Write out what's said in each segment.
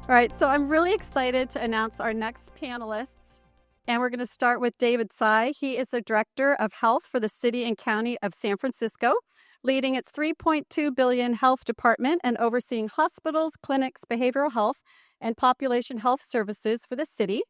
All right, so I'm really excited to announce our next panelists. And we're going to start with David Tsai. He is the Director of Health for the City and County of San Francisco, leading its $3.2 billion health department and overseeing hospitals, clinics, behavioral health, and population health services for the city.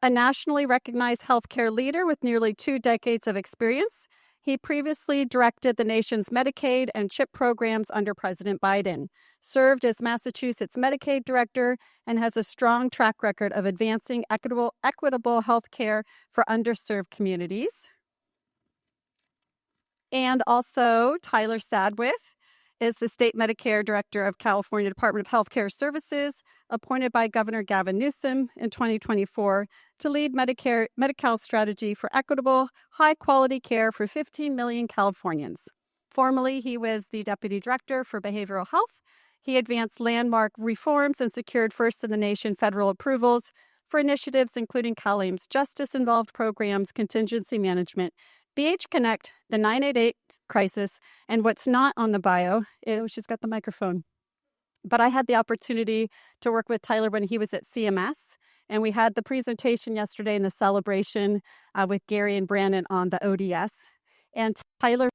A nationally recognized healthcare leader with nearly 2 decades of experience, he previously directed the nation's Medicaid and CHIP programs under President Biden, served as Massachusetts Medicaid director, and has a strong track record of advancing equitable health care for underserved communities. And also, Tyler Sadwith is the state Medicare director of California Department of Healthcare Services, appointed by Governor Gavin Newsom in 2024 to lead Medi-Cal strategy for equitable, high-quality care for 15 million Californians. Formerly, he was the deputy director for behavioral health. He advanced landmark reforms and secured first-in-the-nation federal approvals for initiatives including CalAIM's justice-involved programs, contingency management, BH Connect, the 988 crisis, and what's not on the bio. She's got the microphone. But I had the opportunity to work with Tyler when he was at CMS, and we had the presentation yesterday in the celebration with Gary and Brandon on the ODS. And Tyler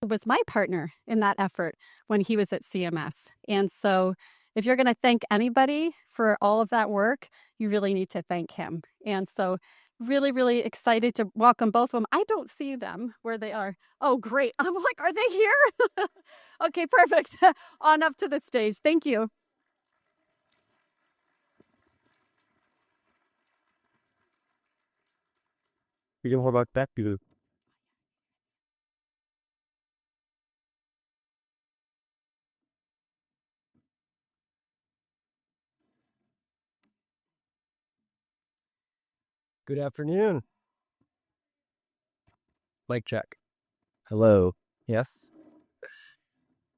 was my partner in that effort when he was at CMS. And so if you're going to thank anybody for all of that work, you really need to thank him. And so really, really excited to welcome both of them. I don't see them where they are. Oh, great. I'm like, are they here? Okay, perfect. On up to the stage. Thank you. You can hold back that view. Good afternoon. Mic check. Hello. Yes.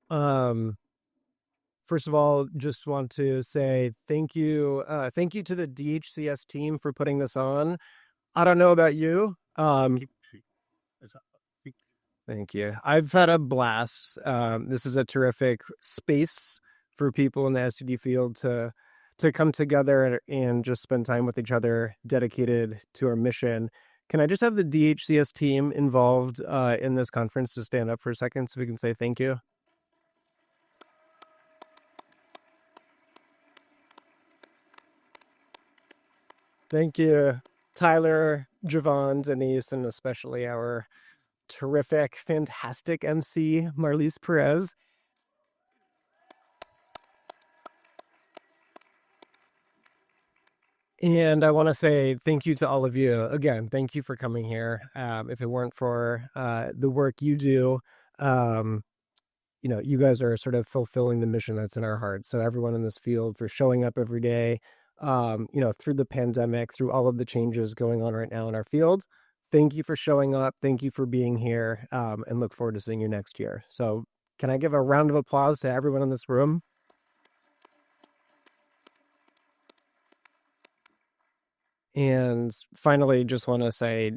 First of all, just want to say thank you. Thank you to the DHCS team for putting this on. I don't know about you. Thank you. I've had a blast. This is a terrific space for people in the SUD field to come together and just spend time with each other, dedicated to our mission. Can I just have the DHCS team involved in this conference to stand up for a second so we can say thank you? Thank you, Tyler, Javon, Denise, and especially our terrific, fantastic MC, Marlise Perez. And I want to say thank you to all of you. Again, thank you for coming here. If it weren't for the work you do, you guys are sort of fulfilling the mission that's in our hearts. So everyone in this field for showing up every day, through the pandemic, through all of the changes going on right now in our field. Thank you for showing up. Thank you for being here, and look forward to seeing you next year. So can I give a round of applause to everyone in this room? And finally, just want to say,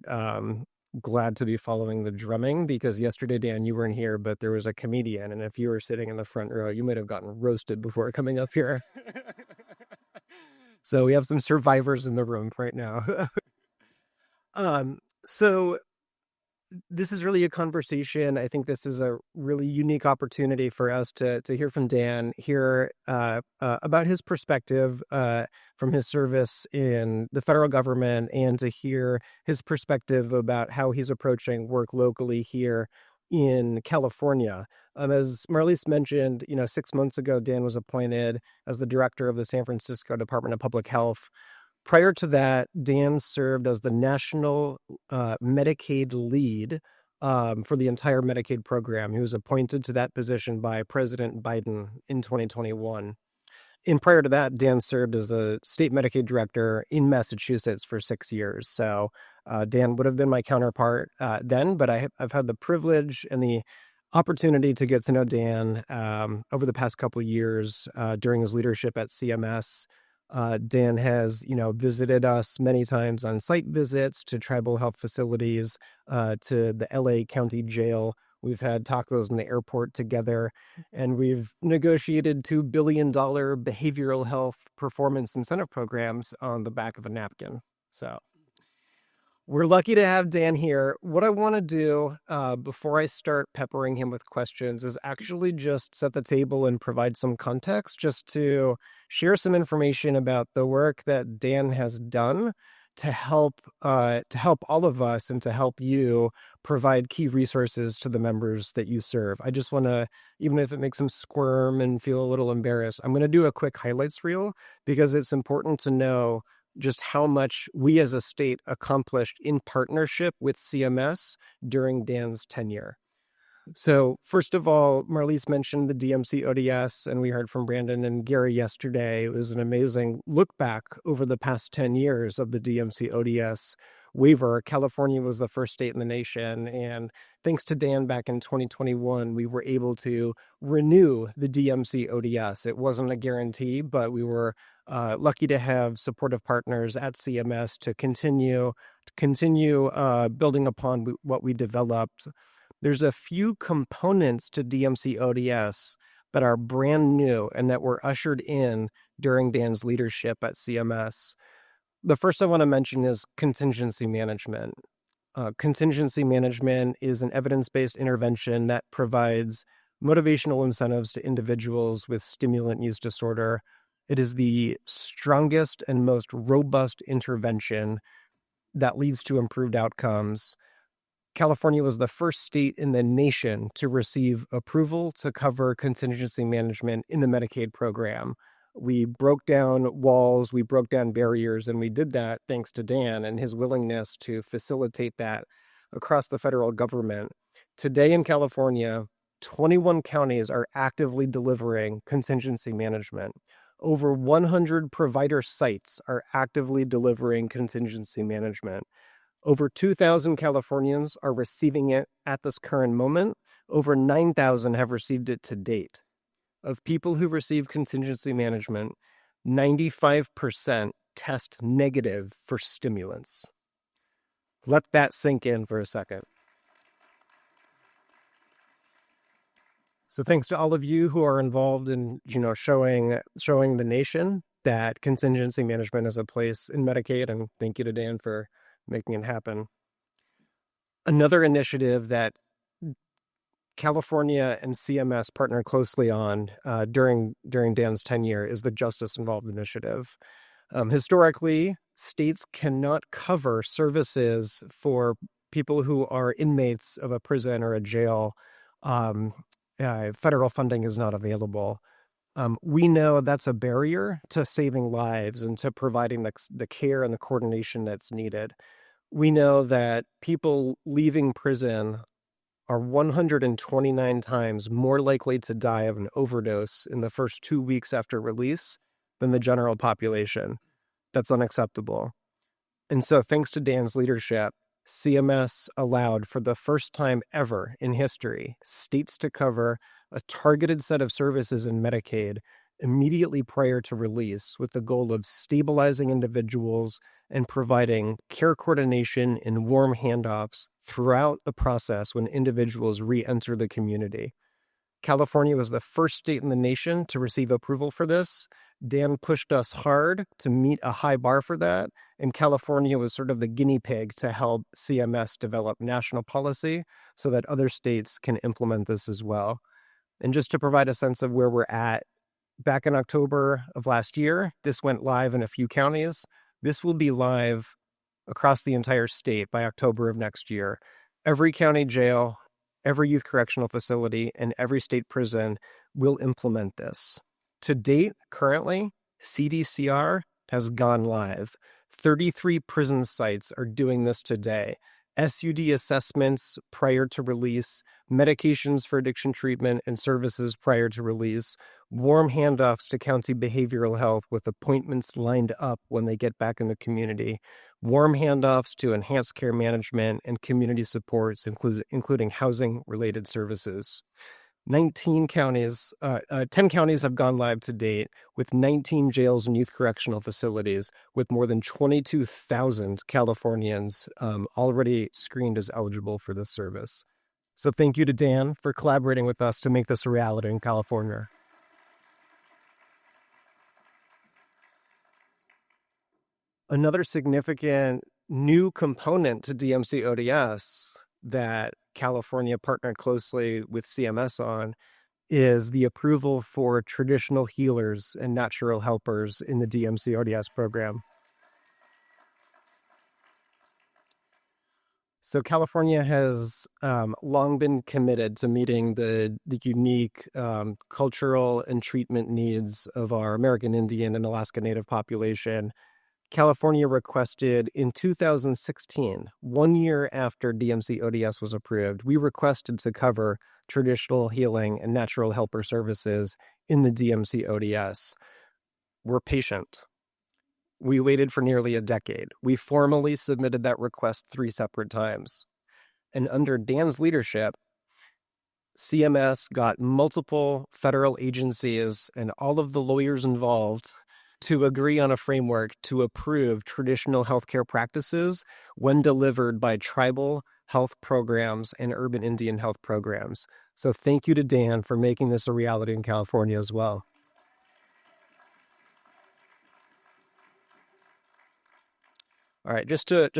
glad to be following the drumming, because yesterday, Dan, you weren't here, but there was a comedian. And if you were sitting in the front row, you might have gotten roasted before coming up here. So we have some survivors in the room right now. So this is really a conversation. I think this is a really unique opportunity for us to hear from Dan, hear about his perspective from his service in the federal government, and to hear his perspective about how he's approaching work locally here in California. As Marlise mentioned, 6 months ago, Dan was appointed as the director of the San Francisco Department of Public Health. Prior to that, Dan served as the national Medicaid lead for the entire Medicaid program. He was appointed to that position by President Biden in 2021. And prior to that, Dan served as a state Medicaid director in Massachusetts for 6 years. So Dan would have been my counterpart then, but I've had the privilege and the opportunity to get to know Dan over the past couple of years during his leadership at CMS. Dan has, visited us many times on site visits to tribal health facilities, to the LA County Jail, We've had tacos in the airport together, and we've negotiated $2 billion behavioral health performance incentive programs on the back of a napkin. So we're lucky to have Dan here. What I want to do before I start peppering him with questions is actually just set the table and provide some context, just to share some information about the work that Dan has done to help all of us and to help you provide key resources to the members that you serve. I just want to, even if it makes them squirm and feel a little embarrassed, I'm going to do a quick highlights reel because it's important to know just how much we as a state accomplished in partnership with CMS during Dan's tenure. So first of all, Marlise mentioned the DMC ODS, and we heard from Brandon and Gary yesterday. It was an amazing look back over the past 10 years of the DMC ODS waiver. California was the first state in the nation, and thanks to Dan back in 2021, we were able to renew the DMC ODS. It wasn't a guarantee, but we were lucky to have supportive partners at CMS to continue building upon what we developed. There's a few components to DMC ODS that are brand new and that were ushered in during Dan's leadership at CMS. The first I want to mention is contingency management. Contingency management is an evidence-based intervention that provides motivational incentives to individuals with stimulant use disorder. It is the strongest and most robust intervention that leads to improved outcomes. California was the first state in the nation to receive approval to cover contingency management in the Medicaid program. We broke down walls, we broke down barriers, and we did that thanks to Dan and his willingness to facilitate that across the federal government. Today in California, 21 counties are actively delivering contingency management. Over 100 provider sites are actively delivering contingency management. Over 2,000 Californians are receiving it at this current moment. Over 9,000 have received it to date. Of people who receive contingency management, 95% test negative for stimulants. Let that sink in for a second. So thanks to all of you who are involved in, showing the nation that contingency management is a place in Medicaid, and thank you to Dan for making it happen. Another initiative that California and CMS partner closely on during Dan's tenure is the Justice Involved Initiative. Historically, states cannot cover services for people who are inmates of a prison or a jail. Federal funding is not available. We know that's a barrier to saving lives and to providing the care and the coordination that's needed. We know that people leaving prison are 129 times more likely to die of an overdose in the first 2 weeks after release than the general population. That's unacceptable. And so thanks to Dan's leadership, CMS allowed for the first time ever in history states to cover a targeted set of services in Medicaid immediately prior to release, with the goal of stabilizing individuals and providing care coordination and warm handoffs throughout the process when individuals re-enter the community. California was the first state in the nation to receive approval for this. Dan pushed us hard to meet a high bar for that, and California was sort of the guinea pig to help CMS develop national policy so that other states can implement this as well. And just to provide a sense of where we're at, back in October of last year, this went live in a few counties. This will be live across the entire state by October of next year. Every county jail, every youth correctional facility, and every state prison will implement this. To date, currently, CDCR has gone live. 33 prison sites are doing this today. SUD assessments prior to release, medications for addiction treatment and services prior to release, warm handoffs to county behavioral health with appointments lined up when they get back in the community, warm handoffs to enhanced care management and community supports, including housing-related services. 10 counties have gone live to date, with 19 jails and youth correctional facilities, with more than 22,000 Californians already screened as eligible for this service. So thank you to Dan for collaborating with us to make this a reality in California. Another significant new component to DMC ODS that California partnered closely with CMS on is the approval for traditional healers and natural helpers in the DMC ODS program. So California has long been committed to meeting the unique cultural and treatment needs of our American Indian and Alaska Native population. California requested in 2016, 1 year after DMC ODS was approved, we requested to cover traditional healing and natural helper services in the DMC ODS. We're patient. We waited for nearly a decade. We formally submitted that request 3 separate times. And under Dan's leadership, CMS got multiple federal agencies and all of the lawyers involved to agree on a framework to approve traditional healthcare practices when delivered by tribal health programs and urban Indian health programs. So thank you to Dan for making this a reality in California as well. All right, just to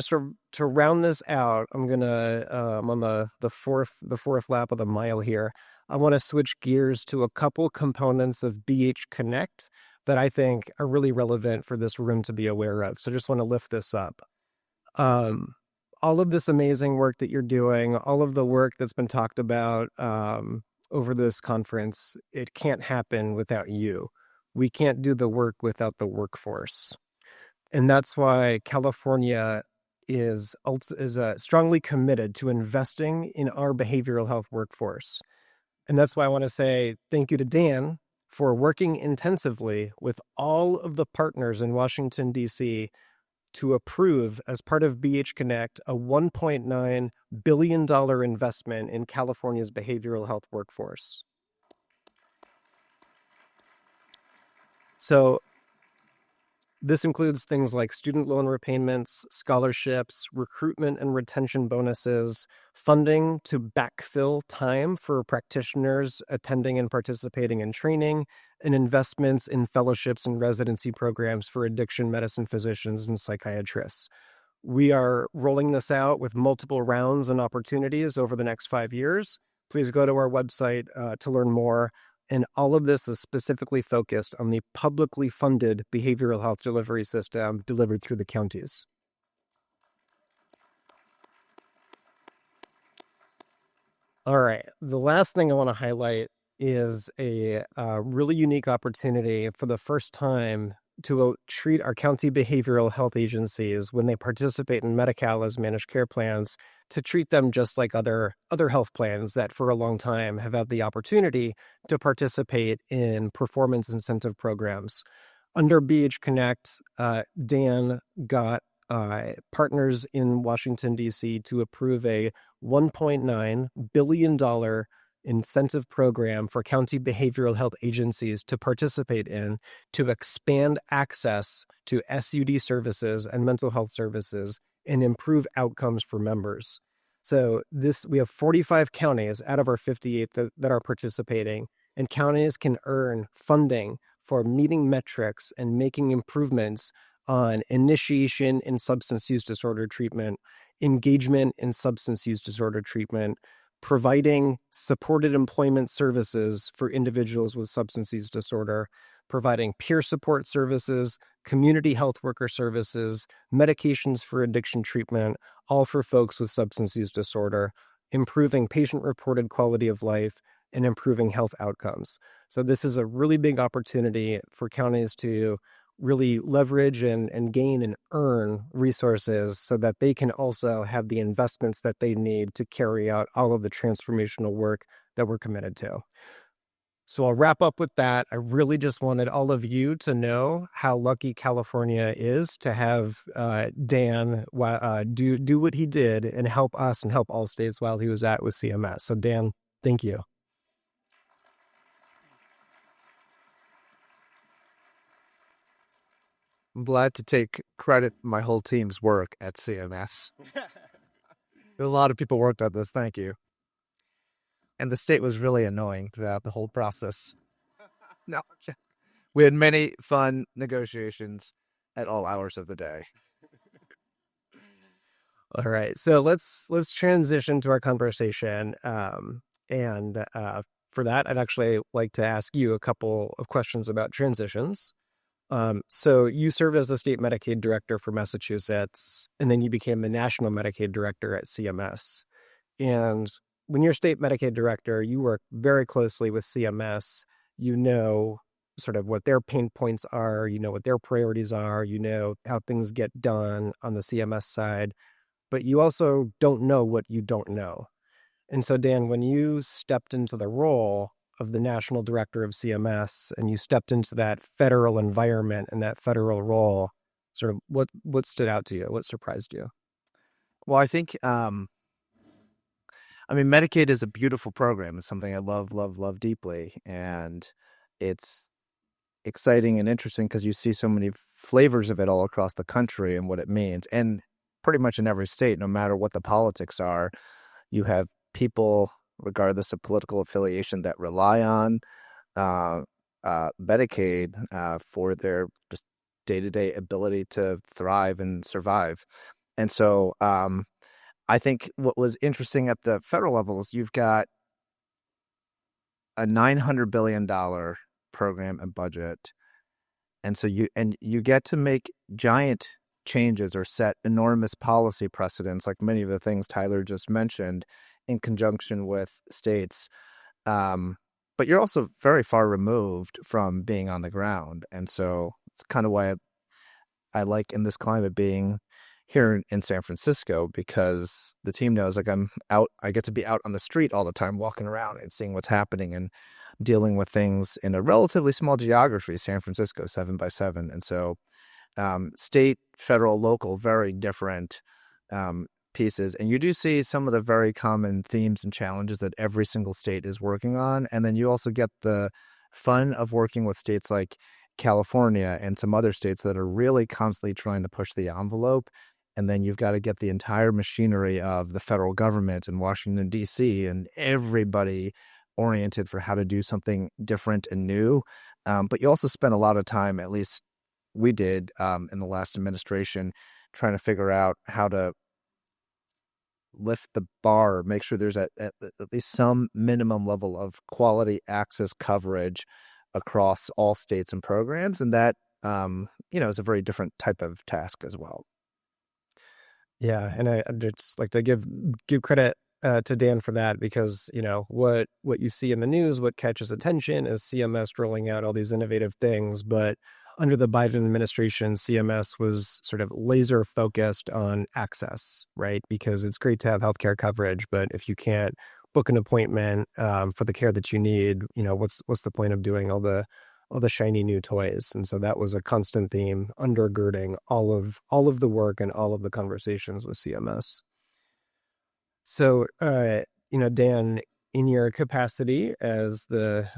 round this out, I'm gonna on the fourth lap of the mile here. I want to switch gears to a couple components of BH Connect that I think are really relevant for this room to be aware of. So just want to lift this up. All of this amazing work that you're doing, all of the work that's been talked about over this conference, it can't happen without you. We can't do the work without the workforce. And that's why California is strongly committed to investing in our behavioral health workforce. And that's why I want to say thank you to Dan for working intensively with all of the partners in Washington, D.C. to approve, as part of BH Connect, a $1.9 billion investment in California's behavioral health workforce. So this includes things like student loan repayments, scholarships, recruitment and retention bonuses, funding to backfill time for practitioners attending and participating in training, and investments in fellowships and residency programs for addiction medicine physicians and psychiatrists. We are rolling this out with multiple rounds and opportunities over the next 5 years. Please go to our website to learn more. And all of this is specifically focused on the publicly funded behavioral health delivery system delivered through the counties. All right. The last thing I want to highlight is a really unique opportunity for the first time to treat our county behavioral health agencies when they participate in Medi-Cal as managed care plans, to treat them just like other health plans that for a long time have had the opportunity to participate in performance incentive programs. Under BH Connect, Dan got partners in Washington, D.C. to approve a $1.9 billion incentive program for county behavioral health agencies to participate in to expand access to SUD services and mental health services and improve outcomes for members. So we have 45 counties out of our 58 that are participating, and counties can earn funding for meeting metrics and making improvements on initiation in substance use disorder treatment, engagement in substance use disorder treatment, providing supported employment services for individuals with substance use disorder, providing peer support services, community health worker services, medications for addiction treatment, all for folks with substance use disorder, improving patient-reported quality of life, and improving health outcomes. So this is a really big opportunity for counties to really leverage and gain and earn resources so that they can also have the investments that they need to carry out all of the transformational work that we're committed to. So I'll wrap up with that. I really just wanted all of you to know how lucky California is to have Dan do what he did and help us and help all states while he was with CMS. So Dan, thank you. I'm glad to take credit for my whole team's work at CMS. A lot of people worked on this. Thank you. And the state was really annoying throughout the whole process. No, we had many fun negotiations at all hours of the day. All right, so let's transition to our conversation, and for that, I'd actually like to ask you a couple of questions about transitions. So you served as the state Medicaid director for Massachusetts, and then you became the national Medicaid director at CMS. And when you're state Medicaid director, you work very closely with CMS. You know sort of what their pain points are, you know what their priorities are, you know how things get done on the CMS side, but you also don't know what you don't know. And so, Dan, when you stepped into the role of the national director of CMS and you stepped into that federal environment and that federal role, sort of what stood out to you? What surprised you? Well, I think, Medicaid is a beautiful program. It's something I love, love, love deeply. And it's exciting and interesting because you see so many flavors of it all across the country and what it means. And pretty much in every state, no matter what the politics are, you have people, regardless of political affiliation, that rely on Medicaid for their just day-to-day ability to thrive and survive. And so I think what was interesting at the federal level is you've got a $900 billion program and budget. And so you get to make giant changes or set enormous policy precedents, like many of the things Tyler just mentioned, in conjunction with states. But you're also very far removed from being on the ground. And so it's kind of why I like in this climate being here in San Francisco, because the team knows like I get to be out on the street all the time, walking around and seeing what's happening and dealing with things in a relatively small geography, San Francisco, 7x7. And so state, federal, local, very different pieces. And you do see some of the very common themes and challenges that every single state is working on. And then you also get the fun of working with states like California and some other states that are really constantly trying to push the envelope. And then you've got to get the entire machinery of the federal government in Washington, D.C. and everybody oriented for how to do something different and new. But you also spend a lot of time, at least we did in the last administration, trying to figure out how to lift the bar, make sure there's at least some minimum level of quality access coverage across all states and programs. And that, is a very different type of task as well. Yeah, and I'd just like to give credit to Dan for that, because what you see in the news, what catches attention is CMS rolling out all these innovative things, but under the Biden administration, CMS was sort of laser focused on access, right? Because it's great to have healthcare coverage, but if you can't book an appointment for the care that you need, what's the point of doing all the shiny new toys? And so that was a constant theme undergirding all of the work and all of the conversations with CMS. So, Dan, in your capacity as the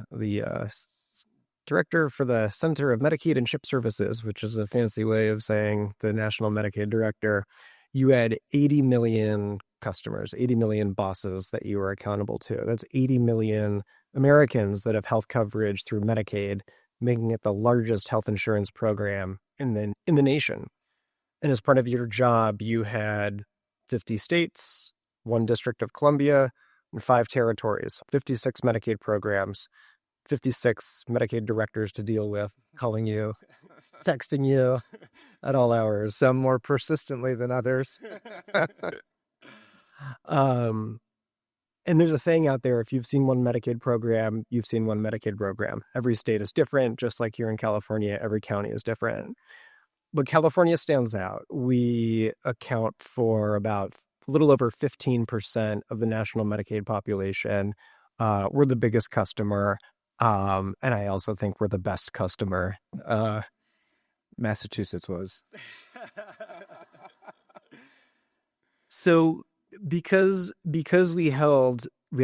director for the Center of Medicaid and Ship Services, which is a fancy way of saying the National Medicaid Director, you had 80 million customers, 80 million bosses that you were accountable to. That's 80 million Americans that have health coverage through Medicaid, making it the largest health insurance program in the nation. And as part of your job, you had 50 states, 1 District of Columbia, and 5 territories, 56 Medicaid programs, 56 Medicaid directors to deal with, calling you, texting you at all hours. Some more persistently than others. And there's a saying out there, if you've seen one Medicaid program, you've seen one Medicaid program. Every state is different, just like here in California, every county is different. But California stands out. We account for about a little over 15% of the national Medicaid population. We're the biggest customer. And I also think we're the best customer. Massachusetts was. So because we have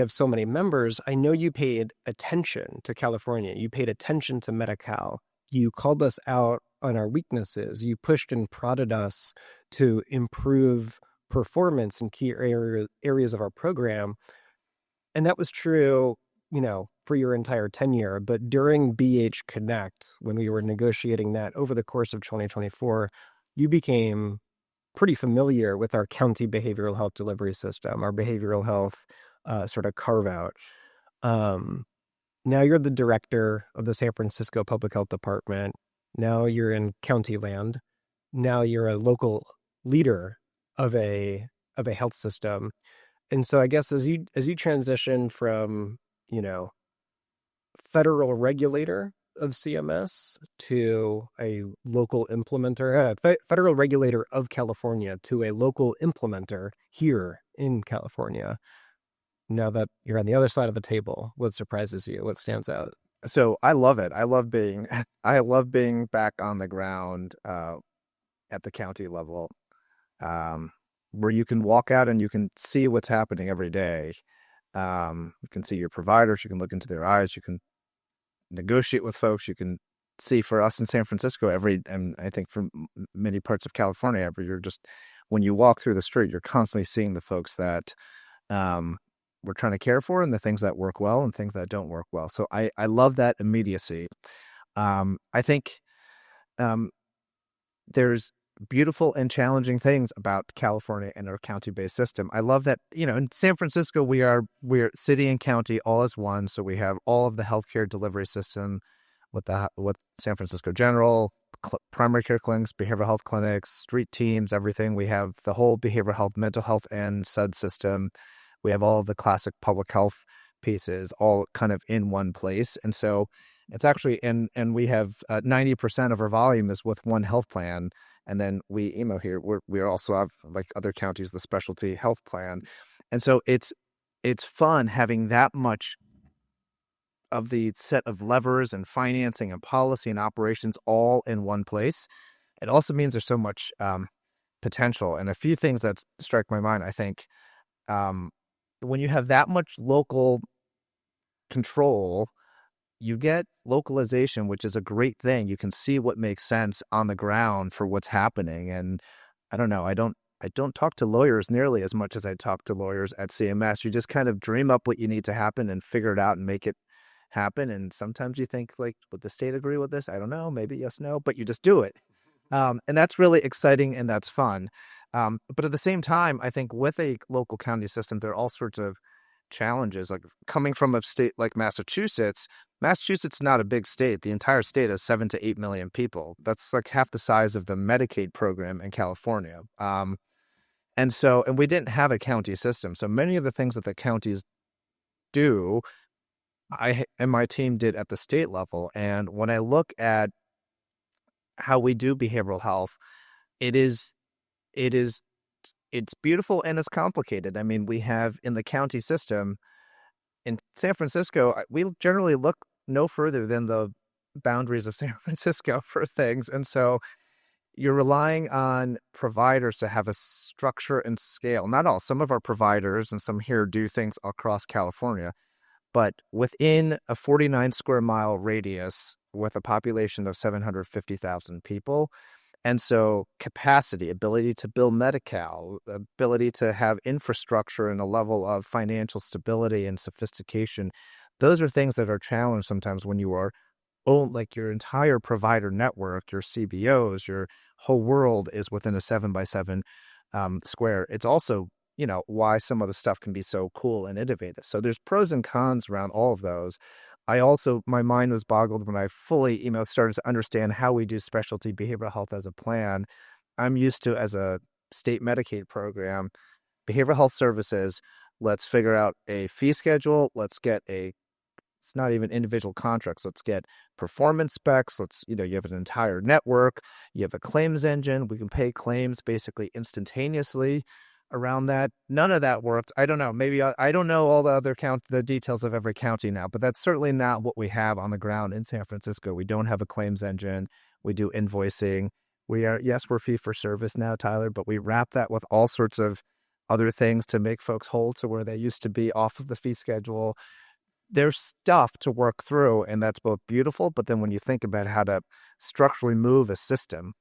so many members, I know you paid attention to California. You paid attention to Medi-Cal. You called us out on our weaknesses. You pushed and prodded us to improve performance in key areas of our program. And that was true, for your entire tenure. But during BH Connect, when we were negotiating that over the course of 2024, you became pretty familiar with our county behavioral health delivery system, our behavioral health sort of carve out. Now you're the director of the San Francisco Public Health Department. Now you're in county land. Now you're a local leader of a health system. And so I guess as you transition from, federal regulator of CMS to a local implementer, federal regulator of California to a local implementer here in California. Now that you're on the other side of the table, what surprises you? What stands out? So I love it. I love being back on the ground at the county level, where you can walk out and you can see what's happening every day. You can see your providers. You can look into their eyes. You can negotiate with folks. You can see, for us in San Francisco, and I think for many parts of California, when you walk through the street, you're constantly seeing the folks that we're trying to care for, and the things that work well and things that don't work well. So I love that immediacy. I think there's beautiful and challenging things about California and our county-based system. I love that, in San Francisco, we're city and county all as one. So we have all of the healthcare delivery system with San Francisco General, primary care clinics, behavioral health clinics, street teams, everything. We have the whole behavioral health, mental health, and SUD system. We have all of the classic public health pieces all kind of in one place. And so it's actually, and we have 90% of our volume is with one health plan. And then we here, we also have, like other counties, the specialty health plan. And so it's fun having that much of the set of levers and financing and policy and operations all in one place. It also means there's so much potential. And a few things that strike my mind, I think, when you have that much local control, you get localization, which is a great thing. You can see what makes sense on the ground for what's happening. And I don't know, I don't talk to lawyers nearly as much as I talk to lawyers at CMS. You just kind of dream up what you need to happen and figure it out and make it happen. And sometimes you think, like, would the state agree with this? I don't know, maybe yes, no, but you just do it. And that's really exciting and that's fun. But at the same time, I think with a local county system, there are all sorts of challenges. Like coming from a state like Massachusetts is not a big state. The entire state has 7 to 8 million people. That's like half the size of the Medicaid program in California. And we didn't have a county system. So many of the things that the counties do, I and my team did at the state level. And when I look at how we do behavioral health, it's beautiful and it's complicated. I mean, we have in the county system in San Francisco, we generally look no further than the boundaries of San Francisco for things. And so you're relying on providers to have a structure and scale. Not all, some of our providers and some here do things across California, but within a 49 square mile radius with a population of 750,000 people. And so capacity, ability to build Medi-Cal, ability to have infrastructure and a level of financial stability and sophistication, those are things that are challenged sometimes when you are like your entire provider network, your CBOs, your whole world is within a 7x7 square. It's also, why some of the stuff can be so cool and innovative. So there's pros and cons around all of those. My mind was boggled when I fully, started to understand how we do specialty behavioral health as a plan. I'm used to, as a state Medicaid program, behavioral health services, let's figure out a fee schedule. It's not even individual contracts. Let's get performance specs. You have an entire network. You have a claims engine. We can pay claims basically instantaneously around that. None of that worked. I don't know. Maybe I don't know all the details of every county now, but that's certainly not what we have on the ground in San Francisco. We don't have a claims engine. We do invoicing. We're fee for service now, Tyler, but we wrap that with all sorts of other things to make folks whole to where they used to be off of the fee schedule. There's stuff to work through, and that's both beautiful, but then when you think about how to structurally move a system,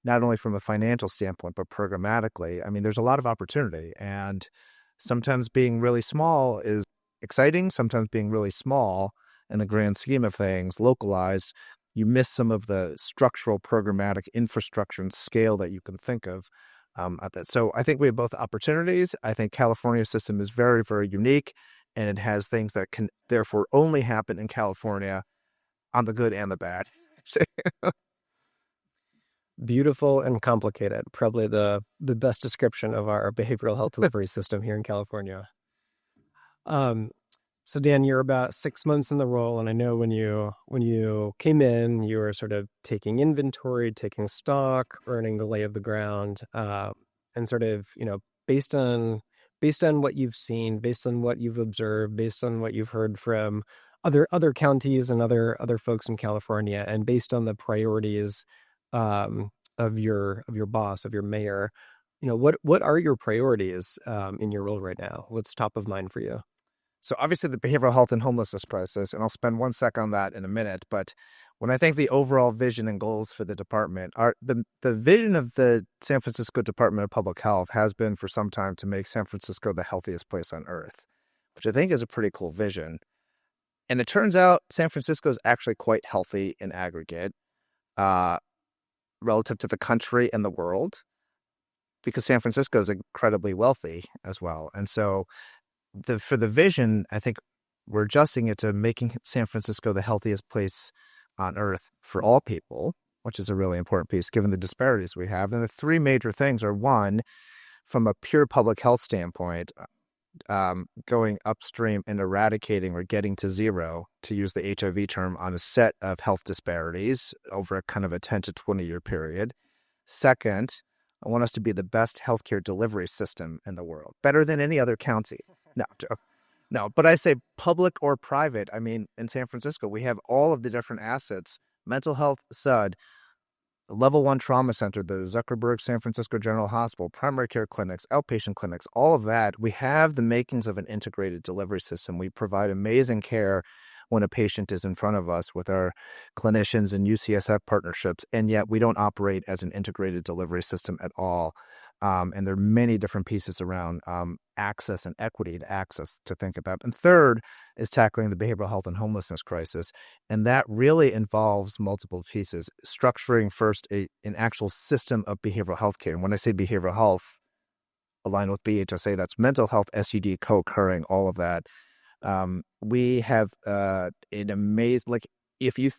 not only from a financial standpoint, but programmatically, I mean, there's a lot of opportunity. And sometimes being really small is exciting, sometimes being really small in the grand scheme of things, localized. You miss some of the structural programmatic infrastructure and scale that you can think of at that. So I think we have both opportunities. I think California's system is very, very unique, and it has things that can therefore only happen in California on the good and the bad. Beautiful and complicated. Probably the best description of our behavioral health delivery system here in California. So Dan, you're about 6 months in the role, and I know when you came in, you were sort of taking inventory, taking stock, earning the lay of the ground, and sort of, based on what you've seen, based on what you've observed, based on what you've heard from other counties and other folks in California, and based on the priorities of your boss, of your mayor, what are your priorities in your role right now? What's top of mind for you? So obviously the behavioral health and homelessness crisis, and I'll spend 1 sec on that in a minute, but when I think the overall vision and goals for the department are the vision of the San Francisco Department of Public Health has been for some time to make San Francisco the healthiest place on earth, which I think is a pretty cool vision. And it turns out San Francisco is actually quite healthy in aggregate relative to the country and the world, because San Francisco is incredibly wealthy as well. And so for the vision, I think we're adjusting it to making San Francisco the healthiest place on earth for all people, which is a really important piece given the disparities we have. And the three major things are, one, from a pure public health standpoint, going upstream and eradicating or getting to zero, to use the HIV term, on a set of health disparities over a kind of a 10 to 20-year period. Second, I want us to be the best healthcare delivery system in the world, better than any other county. No, but I say public or private. I mean, in San Francisco, we have all of the different assets: mental health, SUD, level 1 trauma center, the Zuckerberg San Francisco General Hospital, primary care clinics, outpatient clinics, all of that. We have the makings of an integrated delivery system. We provide amazing care when a patient is in front of us with our clinicians and UCSF partnerships, and yet we don't operate as an integrated delivery system at all. And there are many different pieces around access and equity to access to think about. And third is tackling the behavioral health and homelessness crisis. And that really involves multiple pieces. Structuring first an actual system of behavioral health care. And when I say behavioral health, aligned with BHSA, that's mental health, SUD, co-occurring, all of that. We have an amazing, like, if you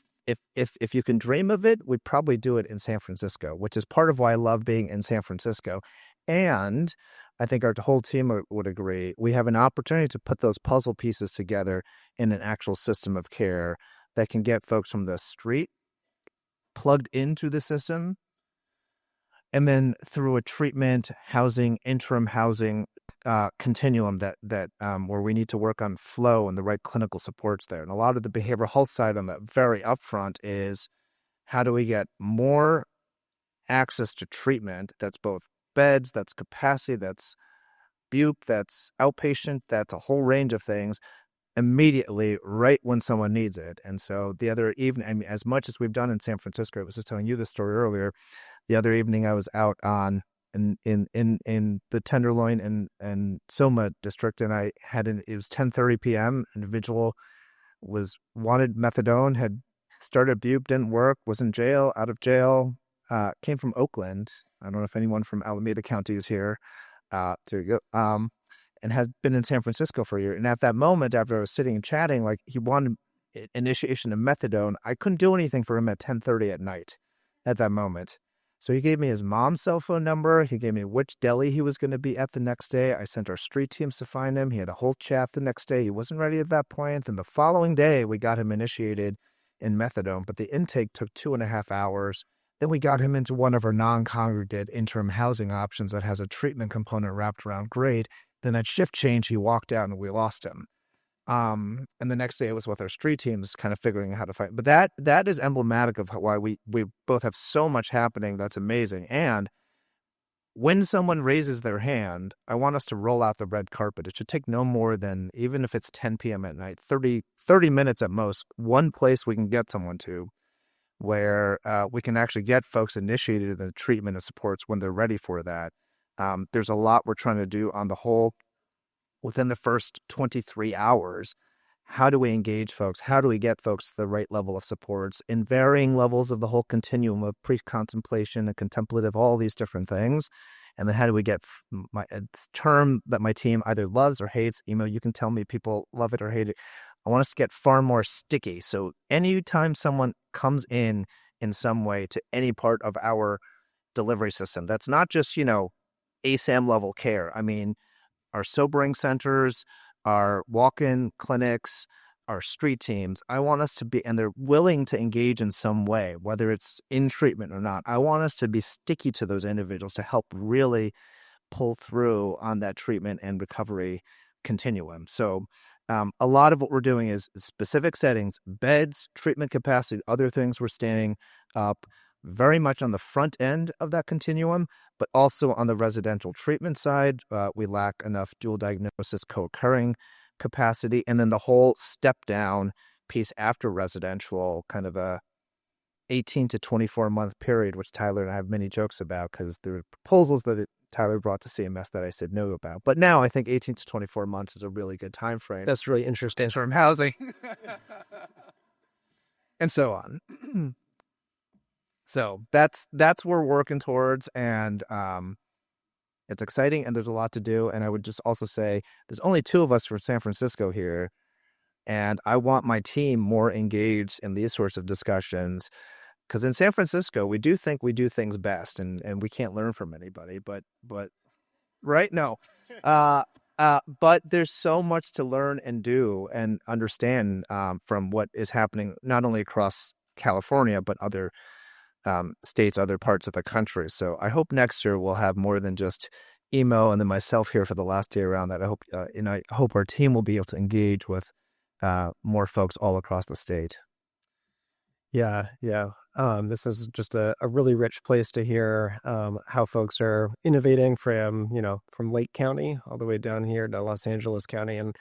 can dream of it, we'd probably do it in San Francisco, which is part of why I love being in San Francisco. And I think our whole team would agree, we have an opportunity to put those puzzle pieces together in an actual system of care that can get folks from the street plugged into the system, and then through a treatment, housing, interim housing continuum that where we need to work on flow and the right clinical supports there. And a lot of the behavioral health side on the very upfront is, how do we get more access to treatment that's both beds, that's capacity, that's BUP, that's outpatient, that's a whole range of things immediately, right when someone needs it. And so the other evening, I mean, as much as we've done in San Francisco, I was just telling you this story earlier. The other evening I was out in the Tenderloin and Soma district, and I had it was 10:30 p.m. Individual wanted methadone, had started BUP, didn't work, was in jail, out of jail, came from Oakland. I don't know if anyone from Alameda County is here. There you go. And has been in San Francisco for a year. And at that moment, after I was sitting and chatting, like, he wanted initiation of methadone. I couldn't do anything for him at 10:30 at night at that moment. So he gave me his mom's cell phone number. He gave me which deli he was going to be at the next day. I sent our street teams to find him. He had a whole chat the next day. He wasn't ready at that point. Then the following day, we got him initiated in methadone, but the intake took 2.5 hours. Then we got him into one of our non-congregate interim housing options that has a treatment component wrapped around. Great. Then at shift change, he walked out and we lost him. And the next day it was with our street teams kind of figuring out how to fight. But that is emblematic of why we both have so much happening. That's amazing. And when someone raises their hand, I want us to roll out the red carpet. It should take no more than, even if it's 10 p.m. at night, 30 minutes at most, one place we can get someone to where we can actually get folks initiated in the treatment and supports when they're ready for that. There's a lot we're trying to do on the whole within the first 23 hours, how do we engage folks? How do we get folks to the right level of supports in varying levels of the whole continuum of pre-contemplation and contemplative, all these different things? And then how do we get a term that my team either loves or hates? You can tell me people love it or hate it. I want us to get far more sticky. So anytime someone comes in some way to any part of our delivery system, that's not just, ASAM level care. I mean, our sobering centers, our walk-in clinics, our street teams, I want us to be, and they're willing to engage in some way, whether it's in treatment or not. I want us to be sticky to those individuals to help really pull through on that treatment and recovery continuum. So a lot of what we're doing is specific settings, beds, treatment capacity, other things we're standing up very much on the front end of that continuum, but also on the residential treatment side. We lack enough dual diagnosis co-occurring capacity, and then the whole step down piece after residential, kind of a 18 to 24 month period, which Tyler and I have many jokes about because there were proposals that Tyler brought to CMS that I said no about. But now I think 18 to 24 months is a really good time frame. That's really interesting. Interim housing. And so on. So that's where we're working towards, and it's exciting, and there's a lot to do. And I would just also say there's only 2 of us from San Francisco here, and I want my team more engaged in these sorts of discussions, because in San Francisco we do think we do things best, and we can't learn from anybody. But right? No, but there's so much to learn and do and understand from what is happening not only across California but other states, other parts of the country. So I hope next year we'll have more than just Emo and then myself here for the last day around that. I hope our team will be able to engage with more folks all across the state. Yeah. This is just a really rich place to hear how folks are innovating from Lake County all the way down here to Los Angeles County. And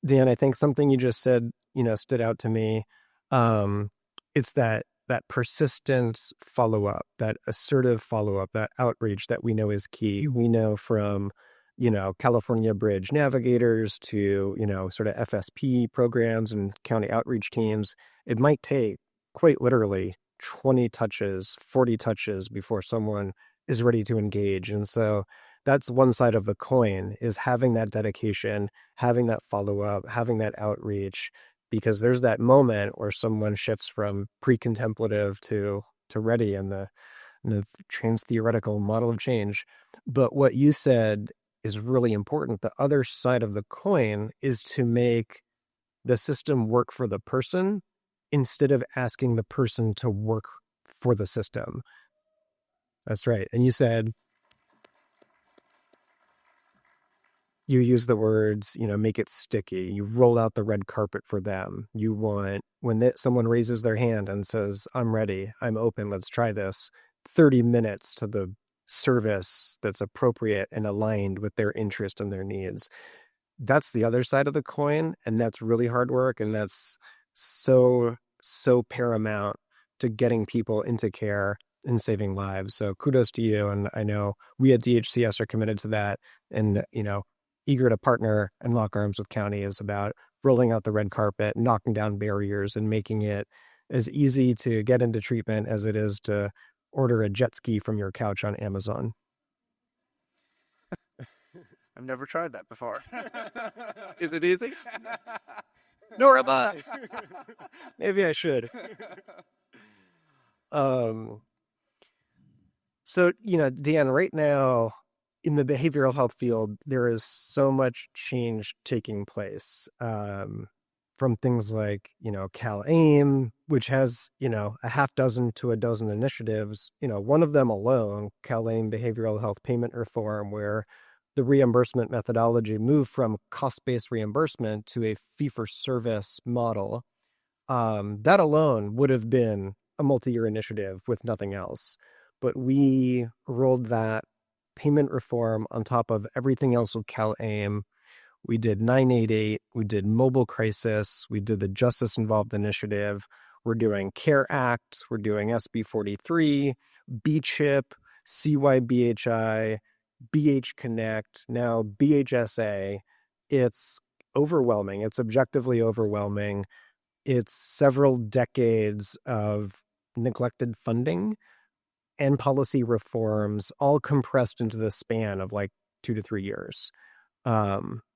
Dan, I think something you just said, stood out to me. It's that persistent follow-up, that assertive follow-up, that outreach that we know is key. We know from, California Bridge navigators to, sort of FSP programs and county outreach teams, it might take quite literally 20 touches, 40 touches before someone is ready to engage. And so that's one side of the coin, is having that dedication, having that follow-up, having that outreach, because there's that moment where someone shifts from pre-contemplative to ready in the trans-theoretical model of change. But what you said is really important. The other side of the coin is to make the system work for the person instead of asking the person to work for the system. That's right. And you said, you use the words, make it sticky. You roll out the red carpet for them. You want, when someone raises their hand and says, I'm ready, I'm open, let's try this, 30 minutes to the service that's appropriate and aligned with their interest and their needs. That's the other side of the coin. And that's really hard work. And that's so paramount to getting people into care and saving lives. So kudos to you. And I know we at DHCS are committed to that. And, eager to partner and lock arms with county is about rolling out the red carpet, knocking down barriers, and making it as easy to get into treatment as it is to order a jet ski from your couch on Amazon. I've never tried that before. Is it easy? Norma! Maybe I should. So, Dan, right now, in the behavioral health field, there is so much change taking place from things like, CalAIM, which has, a half dozen to a dozen initiatives. One of them alone, CalAIM Behavioral Health Payment Reform, where the reimbursement methodology moved from cost-based reimbursement to a fee-for-service model. That alone would have been a multi-year initiative with nothing else. But we rolled that payment reform on top of everything else with CalAIM. We did 988, we did mobile crisis, we did the Justice Involved Initiative, we're doing CARE Act, we're doing SB 43, BCHIP, CYBHI, BH Connect, now BHSA, it's overwhelming. It's objectively overwhelming. It's several decades of neglected funding and policy reforms all compressed into the span of like 2 to 3 years.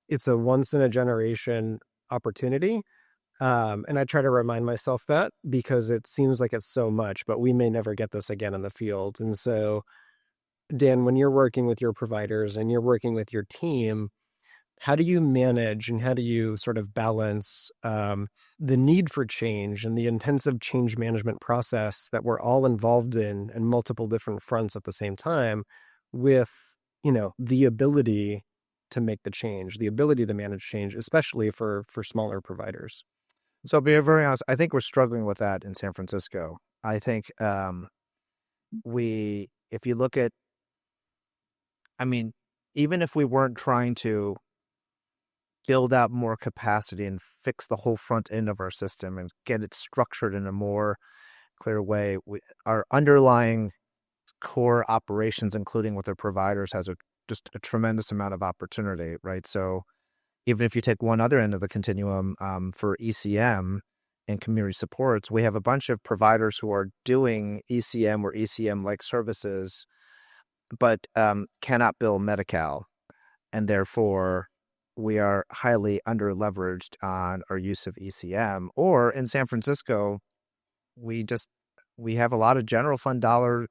It's a once in a generation opportunity. And I try to remind myself that because it seems like it's so much, but we may never get this again in the field. And so, Dan, when you're working with your providers and you're working with your team, how do you manage and how do you sort of balance the need for change and the intensive change management process that we're all involved in multiple different fronts at the same time with, the ability to make the change, the ability to manage change, especially for smaller providers? So, to be very honest, I think we're struggling with that in San Francisco. I think if you look at, even if we weren't trying to build out more capacity and fix the whole front end of our system and get it structured in a more clear way, our underlying core operations, including with our providers, has just a tremendous amount of opportunity, right? So even if you take one other end of the continuum for ECM and community supports, we have a bunch of providers who are doing ECM or ECM-like services, but cannot bill Medi-Cal, and therefore we are highly under-leveraged on our use of ECM. Or in San Francisco, we have a lot of general fund dollars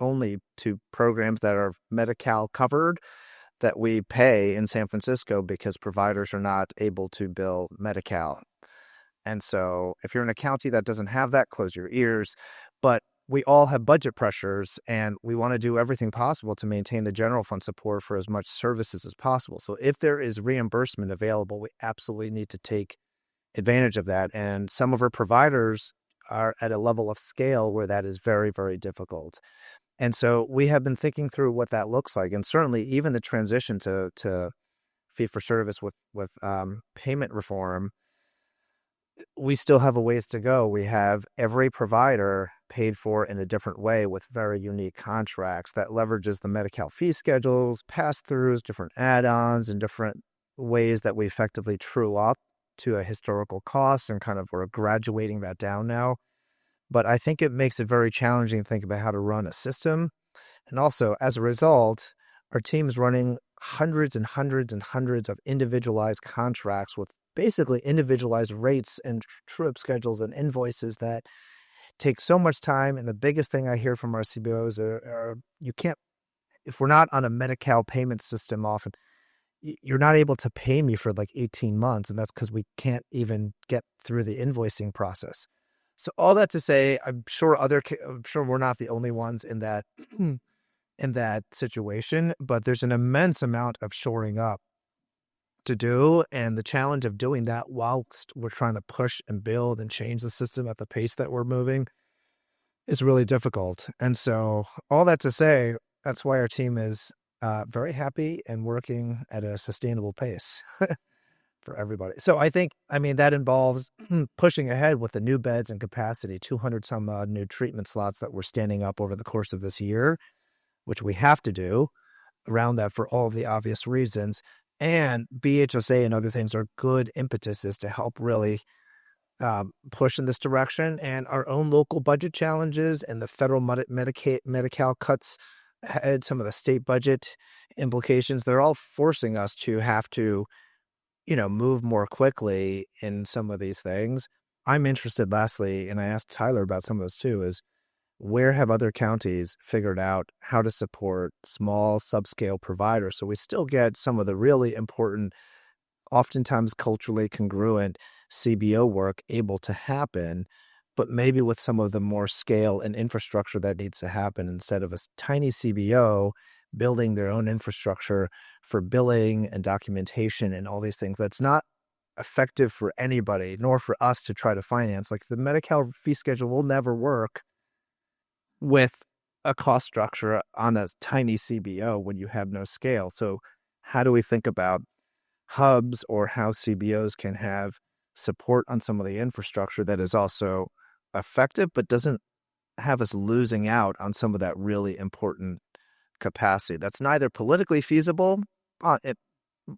only to programs that are Medi-Cal covered that we pay in San Francisco because providers are not able to bill Medi-Cal. And so if you're in a county that doesn't have that, close your ears. But we all have budget pressures, and we want to do everything possible to maintain the general fund support for as much services as possible. So if there is reimbursement available, we absolutely need to take advantage of that. And some of our providers are at a level of scale where that is very, very difficult. And so we have been thinking through what that looks like. And certainly even the transition to fee-for-service with payment reform, we still have a ways to go. We have every provider paid for in a different way with very unique contracts that leverages the Medi-Cal fee schedules, pass-throughs, different add-ons, and different ways that we effectively true up to a historical cost, and kind of we're graduating that down now. But I think it makes it very challenging to think about how to run a system. And also, as a result, our team's running hundreds and hundreds and hundreds of individualized contracts with basically individualized rates and true-up schedules and invoices that take so much time. And the biggest thing I hear from our CBOs are you can't, if we're not on a Medi-Cal payment system often, you're not able to pay me for like 18 months. And that's because we can't even get through the invoicing process. So all that to say, I'm sure we're not the only ones in that in that situation, but there's an immense amount of shoring up to do, and the challenge of doing that whilst we're trying to push and build and change the system at the pace that we're moving is really difficult. And so all that to say, that's why our team is very happy and working at a sustainable pace for everybody. So I think, that involves pushing ahead with the new beds and capacity, 200 some odd new treatment slots that we're standing up over the course of this year, which we have to do around that for all of the obvious reasons. And BHSA and other things are good impetuses to help really push in this direction. And our own local budget challenges and the federal Medi-Cal cuts had some of the state budget implications. They're all forcing us to have to, move more quickly in some of these things. I'm interested, lastly, and I asked Tyler about some of this too, is where have other counties figured out how to support small subscale providers so we still get some of the really important, oftentimes culturally congruent CBO work able to happen, but maybe with some of the more scale and infrastructure that needs to happen instead of a tiny CBO building their own infrastructure for billing and documentation and all these things. That's not effective for anybody, nor for us to try to finance. Like the Medi-Cal fee schedule will never work with a cost structure on a tiny CBO when you have no scale. So how do we think about hubs or how CBOs can have support on some of the infrastructure that is also effective, but doesn't have us losing out on some of that really important capacity that's neither politically feasible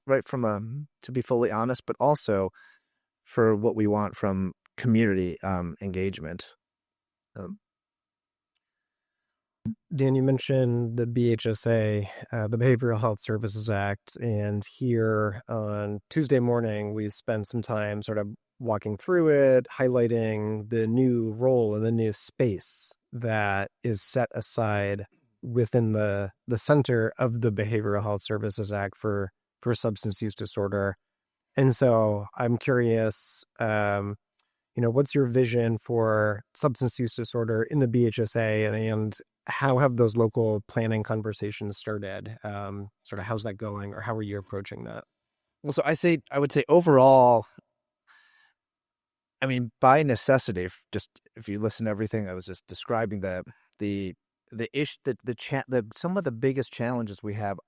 right, to be fully honest, but also for what we want from community engagement. Dan, you mentioned the BHSA, the Behavioral Health Services Act, and here on Tuesday morning, we spent some time sort of walking through it, highlighting the new role and the new space that is set aside within the center of the Behavioral Health Services Act for substance use disorder. And so I'm curious, what's your vision for substance use disorder in the BHSA, and how have those local planning conversations started? Sort of how's that going, or how are you approaching that? Well, so I would say overall, I mean, by necessity, if you listen to everything I was just describing, the some of the biggest challenges we have,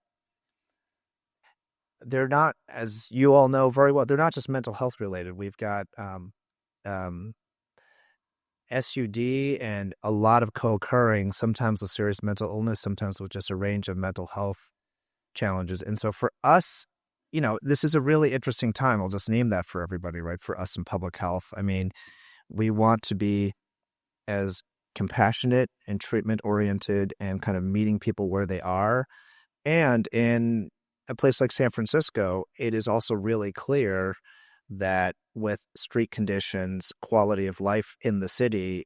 they're not, as you all know very well, they're not just mental health related. We've got SUD and a lot of co-occurring, sometimes with serious mental illness, sometimes with just a range of mental health challenges. And so for us, this is a really interesting time. I'll just name that for everybody, right? For us in public health. I mean, we want to be as compassionate and treatment oriented and kind of meeting people where they are. And in a place like San Francisco, it is also really clear that with street conditions, quality of life in the city,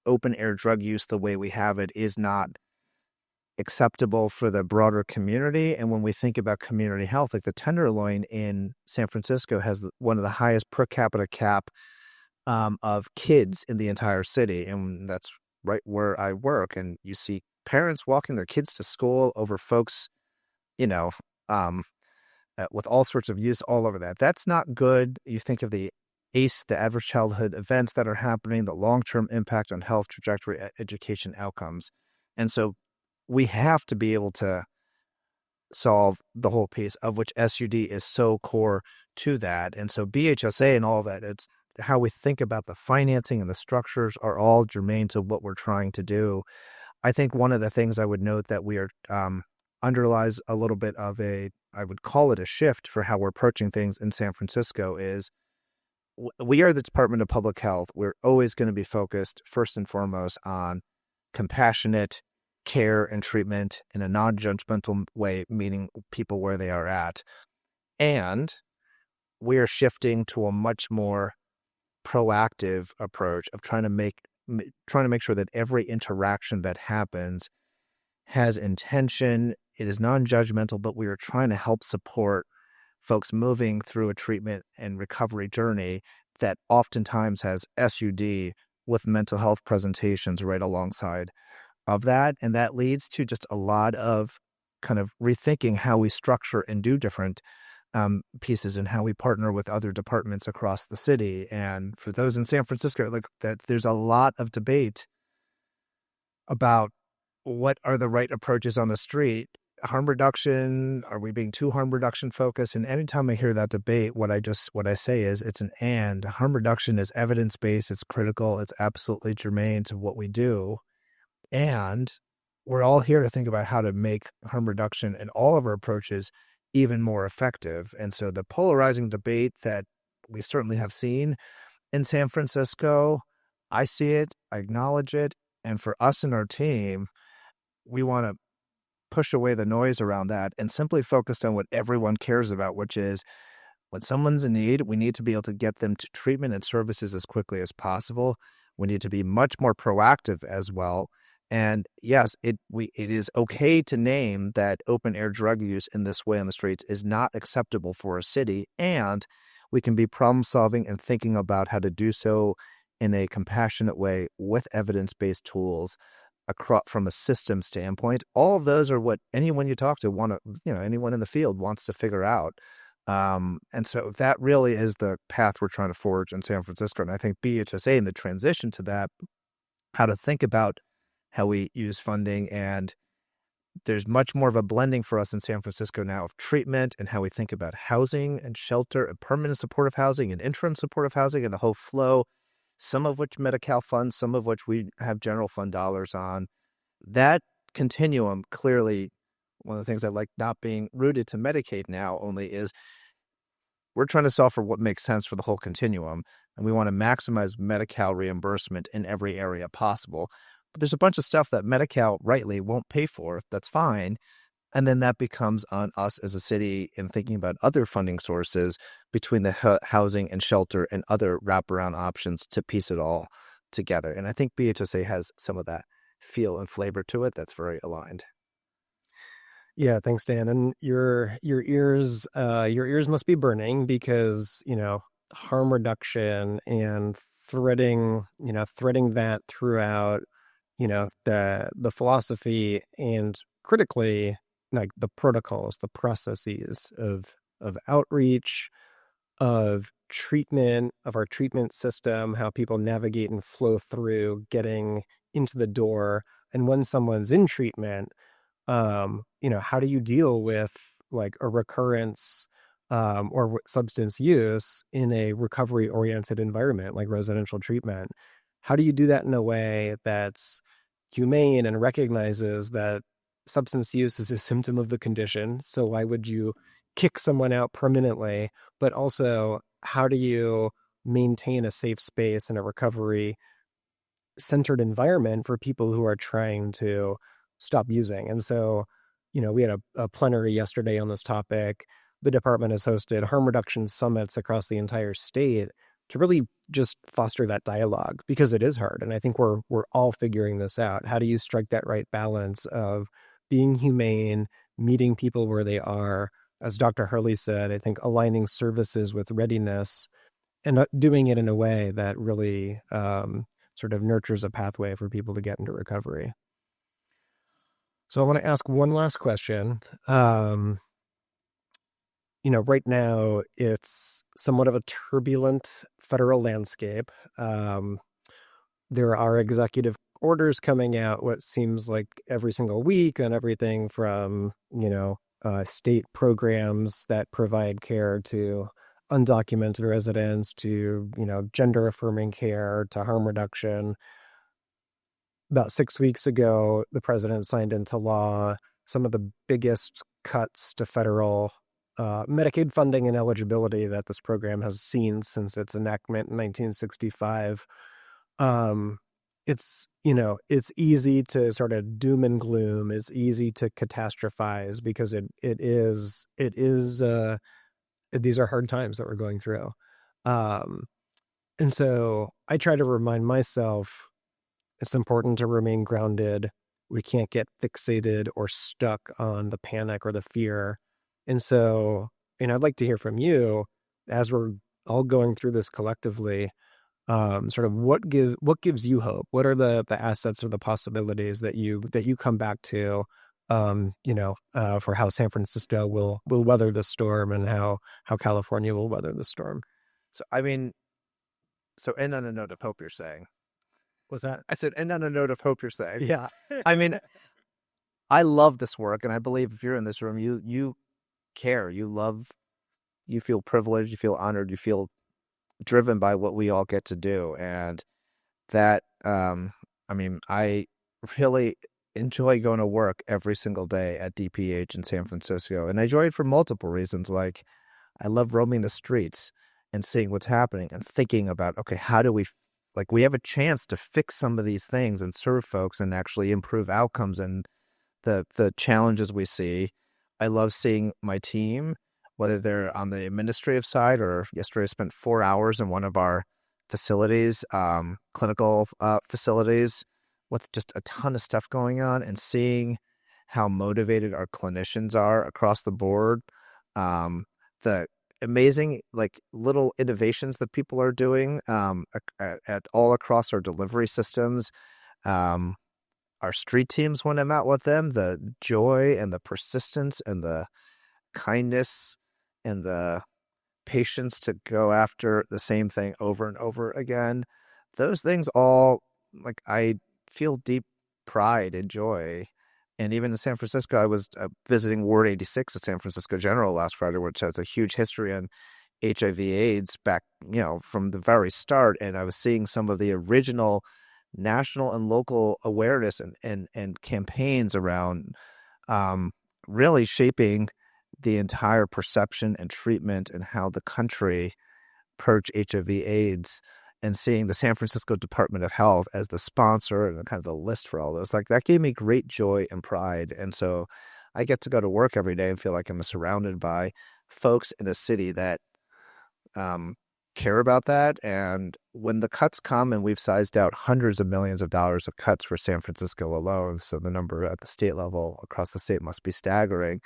open air drug use the way we have it is not acceptable for the broader community. And when we think about community health, like the Tenderloin in San Francisco has one of the highest per capita cap of kids in the entire city. And that's right where I work. And you see parents walking their kids to school over folks, with all sorts of use all over that. That's not good. You think of the ACE, the adverse childhood events that are happening, the long-term impact on health trajectory, education outcomes. And so we have to be able to solve the whole piece, of which SUD is so core to that. And so BHSA and all of that, it's how we think about the financing and the structures are all germane to what we're trying to do. I think one of the things I would note that we are underlies a little bit of I would call it a shift for how we're approaching things in San Francisco is we are the Department of Public Health. We're always going to be focused first and foremost on compassionate care and treatment in a non-judgmental way, meeting people where they are at. And we are shifting to a much more proactive approach of trying to make sure that every interaction that happens has intention. It is non-judgmental, but we are trying to help support folks moving through a treatment and recovery journey that oftentimes has SUD with mental health presentations right alongside of that. And that leads to just a lot of kind of rethinking how we structure and do different pieces and how we partner with other departments across the city. And for those in San Francisco, like that, there's a lot of debate about what are the right approaches on the street. Harm reduction, are we being too harm reduction focused? And anytime I hear that debate, what I say is it's an and. Harm reduction is evidence-based, it's critical, it's absolutely germane to what we do. And we're all here to think about how to make harm reduction and all of our approaches even more effective. And so the polarizing debate that we certainly have seen in San Francisco, I see it, I acknowledge it. And for us and our team, we want to push away the noise around that and simply focus on what everyone cares about, which is when someone's in need, we need to be able to get them to treatment and services as quickly as possible. We need to be much more proactive as well. And yes, it is okay to name that open air drug use in this way on the streets is not acceptable for a city. And we can be problem solving and thinking about how to do so in a compassionate way with evidence-based tools across from a system standpoint. All of those are what anyone you talk to anyone in the field wants to figure out. And so that really is the path we're trying to forge in San Francisco. And I think BHSA and the transition to that, how to think about how we use funding, and there's much more of a blending for us in San Francisco now of treatment and how we think about housing and shelter and permanent supportive housing and interim supportive housing and the whole flow, some of which Medi-Cal funds, some of which we have general fund dollars on. That continuum clearly one of the things I like not being rooted to Medicaid now only is we're trying to solve for what makes sense for the whole continuum, and we want to maximize Medi-Cal reimbursement in every area possible. But there's a bunch of stuff that Medi-Cal rightly won't pay for. That's fine. And then that becomes on us as a city in thinking about other funding sources between the housing and shelter and other wraparound options to piece it all together. And I think BHSA has some of that feel and flavor to it that's very aligned. Yeah, thanks, Dan. And your ears must be burning because, harm reduction and threading that throughout, the philosophy and critically like the protocols, the processes of outreach, of treatment, of our treatment system, how people navigate and flow through getting into the door. And when someone's in treatment, how do you deal with like a recurrence or substance use in a recovery oriented environment like residential treatment? How do you do that in a way that's humane and recognizes that substance use is a symptom of the condition? So why would you kick someone out permanently? But also, how do you maintain a safe space and a recovery centered environment for people who are trying to stop using? And so, we had a plenary yesterday on this topic. The department has hosted harm reduction summits across the entire state to really just foster that dialogue, because it is hard. And I think we're all figuring this out. How do you strike that right balance of being humane, meeting people where they are? As Dr. Hurley said, I think aligning services with readiness and doing it in a way that really sort of nurtures a pathway for people to get into recovery. So I want to ask one last question. Right now it's somewhat of a turbulent federal landscape. There are executive orders coming out what seems like every single week on everything from, state programs that provide care to undocumented residents to, gender affirming care to harm reduction. About 6 weeks ago, the president signed into law some of the biggest cuts to federal Medicaid funding and eligibility that this program has seen since its enactment in 1965. It's easy to sort of doom and gloom. It's easy to catastrophize because these are hard times that we're going through. And so I try to remind myself it's important to remain grounded. We can't get fixated or stuck on the panic or the fear. And so, I'd like to hear from you as we're all going through this collectively. Sort of what gives you hope? What are the assets or the possibilities that you come back to? For how San Francisco will weather the storm and how California will weather the storm. So end on a note of hope, you're saying. What's that? I said end on a note of hope, you're saying. Yeah. I mean, I love this work, and I believe if you're in this room, you care, you feel privileged, you feel honored, you feel driven by what we all get to do. And that, I really enjoy going to work every single day at DPH in San Francisco. And I enjoy it for multiple reasons. Like, I love roaming the streets and seeing what's happening and thinking about, okay, how do we have a chance to fix some of these things and serve folks and actually improve outcomes and the challenges we see. I love seeing my team, whether they're on the administrative side or yesterday I spent 4 hours in one of our facilities, clinical facilities with just a ton of stuff going on, and seeing how motivated our clinicians are across the board. The amazing little innovations that people are doing at all across our delivery systems. Our street teams, when I'm out with them, the joy and the persistence and the kindness and the patience to go after the same thing over and over again. Those things all, I feel deep pride and joy. And even in San Francisco, I was visiting Ward 86 at San Francisco General last Friday, which has a huge history on HIV/AIDS back, from the very start. And I was seeing some of the original national and local awareness and campaigns around really shaping the entire perception and treatment and how the country approach HIV/AIDS, and seeing the San Francisco Department of Health as the sponsor and kind of the list for all those, like that gave me great joy and pride. And so I get to go to work every day and feel like I'm surrounded by folks in a city that care about that. And when the cuts come, and we've sized out hundreds of millions of dollars of cuts for San Francisco alone, so the number at the state level across the state must be staggering.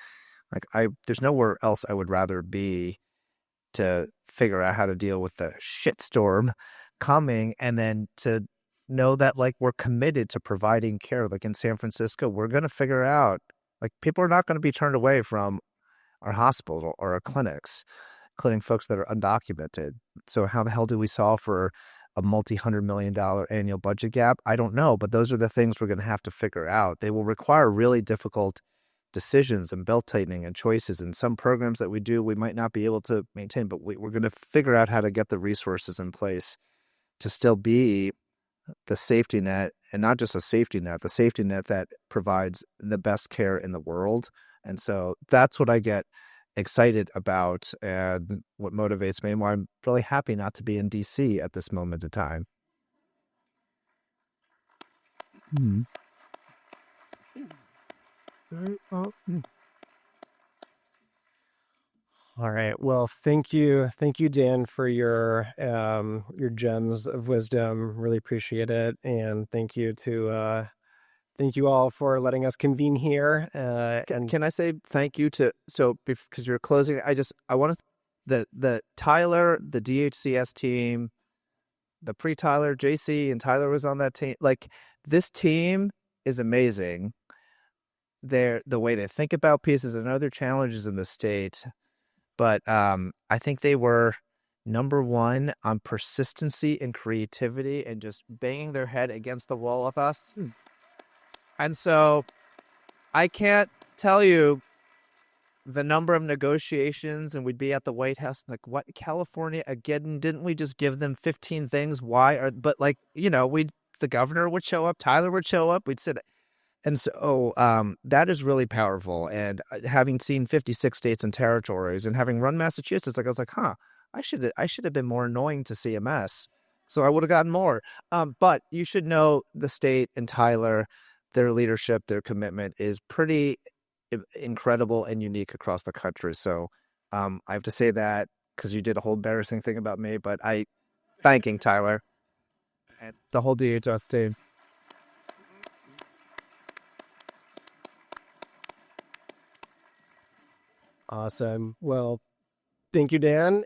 Like there's nowhere else I would rather be to figure out how to deal with the shitstorm coming, and then to know that like we're committed to providing care. Like in San Francisco, we're going to figure out, like, people are not going to be turned away from our hospital or our clinics, including folks that are undocumented. So how the hell do we solve for a multi-$100 million annual budget gap? I don't know, but those are the things we're going to have to figure out. They will require really difficult decisions and belt tightening and choices. And some programs that we do, we might not be able to maintain, but we're going to figure out how to get the resources in place to still be the safety net, and not just a safety net, the safety net that provides the best care in the world. And so that's what I get excited about and what motivates me, and why I'm really happy not to be in DC at this moment in time. All right. Well, thank you, Dan, for your gems of wisdom. Really appreciate it, and thank you all for letting us convene here. And Can I say thank you to, because you're closing, I want the Tyler, the DHCS team, the pre-Tyler, JC and Tyler was on that team. Like, this team is amazing. The way they think about pieces and other challenges in the state. But I think they were number one on persistency and creativity and just banging their head against the wall with us. And so I can't tell you the number of negotiations, and we'd be at the White House, like, what, California, again, didn't we just give them 15 things? But like, the governor would show up, Tyler would show up, we'd sit. And so that is really powerful. And having seen 56 states and territories, and having run Massachusetts, like, I was like, I should have been more annoying to CMS. So I would have gotten more. But you should know the state and Tyler, their leadership, their commitment is pretty incredible and unique across the country. So I have to say that because you did a whole embarrassing thing about me, but thanking Tyler and the whole DHS team. Awesome. Well, thank you, Dan.